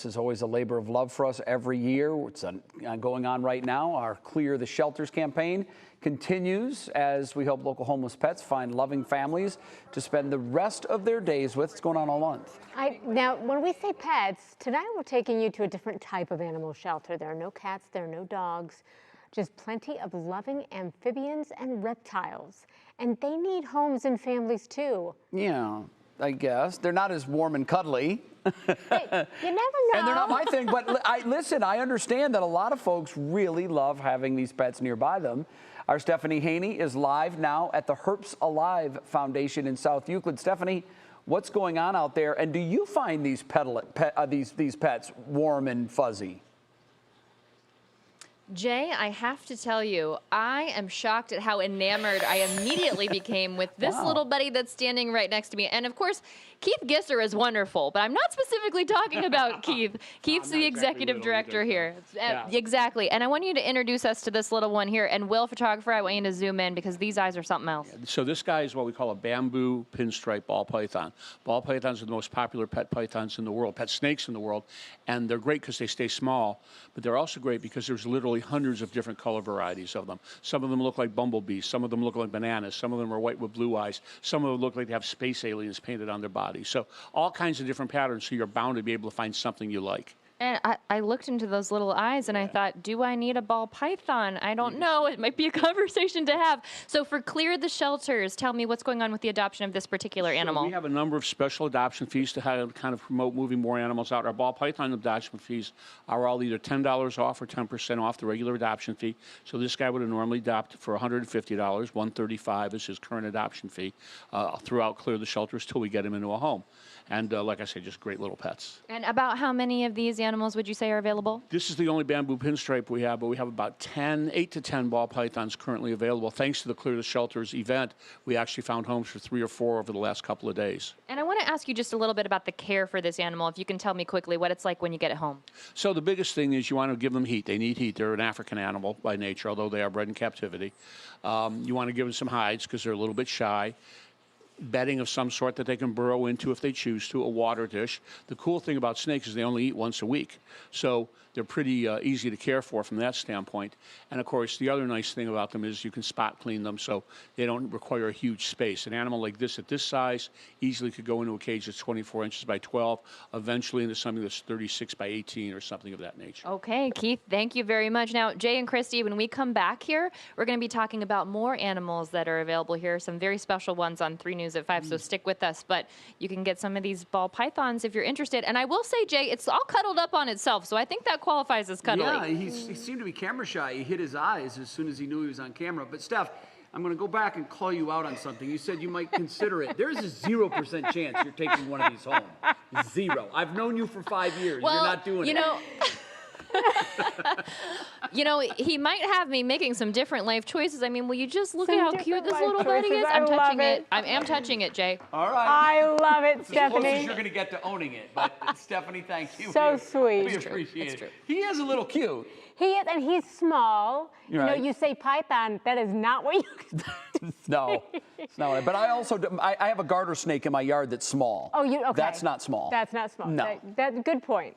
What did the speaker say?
this is always a labor of love for us every year. It's going on right now. Our Clear the Shelters campaign continues as we help local homeless pets find loving families to spend the rest of their days with. It's going on all month. Now, when we say pets, tonight we're taking you to a different type of animal shelter. There are no cats, there are no dogs, just plenty of loving amphibians and reptiles. And they need homes and families too. Yeah, I guess. They're not as warm and cuddly. Hey, you never know. And they're not my thing, but listen, I understand that a lot of folks really love having these pets nearby them. Our Stephanie Haney is live now at the Herps Alive Foundation in South Euclid. Stephanie, what's going on out there? And do you find these pets warm and fuzzy? Jay, I have to tell you, I am shocked at how enamored I immediately became with this little buddy that's standing right next to me. And of course, Keith Gisser is wonderful, but I'm not specifically talking about Keith. Keith's the executive director here. Yeah. Exactly. And I want you to introduce us to this little one here. And Will, photographer, I want you to zoom in because these eyes are something else. So this guy is what we call a bamboo pinstripe ball python. Ball pythons are the most popular pet pythons in the world, pet snakes in the world. And they're great because they stay small, but they're also great because there's literally hundreds of different color varieties of them. Some of them look like bumblebees. Some of them look like bananas. Some of them are white with blue eyes. Some of them look like they have space aliens painted on their bodies. So all kinds of different patterns, so you're bound to be able to find something you like. And I looked into those little eyes and I thought, do I need a ball python? I don't know. It might be a conversation to have. So for Clear the Shelters, tell me what's going on with the adoption of this particular animal. We have a number of special adoption fees to kind of promote moving more animals out. Our ball python adoption fees are all either $10 off or 10% off the regular adoption fee. So this guy would have normally adopt for $150. $135 is his current adoption fee throughout Clear the Shelters till we get him into a home. And like I say, just great little pets. And about how many of these animals would you say are available? This is the only bamboo pinstripe we have, but we have about 8 to 10 ball pythons currently available. Thanks to the Clear the Shelters event, we actually found homes for 3 or 4 over the last couple of days. And I want to ask you just a little bit about the care for this animal, if you can tell me quickly what it's like when you get it home. So the biggest thing is you want to give them heat. They need heat. They're an African animal by nature, although they are bred in captivity. You want to give them some hides because they're a little bit shy. Bedding of some sort that they can burrow into if they choose to, a water dish. The cool thing about snakes is they only eat once a week. So they're pretty easy to care for from that standpoint. And of course, the other nice thing about them is you can spot clean them so they don't require a huge space. An animal like this at this size easily could go into a cage that's 24 inches by 12, eventually into something that's 36 by 18 or something of that nature. Okay, Keith, thank you very much. Now, Jay and Christy, when we come back here, we're going to be talking about more animals that are available here, some very special ones on 3 News at 5, so stick with us. But you can get some of these ball pythons if you're interested. And I will say, Jay, it's all cuddled up on itself, so I think that qualifies as cuddly. Yeah, he seemed to be camera shy. He hid his eyes as soon as he knew he was on camera. But Steph, I'm going to go back and call you out on something. You said you might consider it. There's a 0% chance you're taking one of these home. 0. I've known you for 5 years. Well, you're not doing it. You know, he might have me making some different life choices. I mean, will you just look at how cute this little buddy is? I'm touching it. I am touching it, Jay. All right. I love it, It's as close Stephanie. as you're going to get to owning it. But Stephanie, thank you. So sweet. We It's appreciate It's it. true. He is a little cute. He is, and he's small. You're right. You know, you say python, that is not what you No, it's not. But I also I have a garter snake in my yard that's small. Oh, okay. That's not small. That's not small. No. That's good point.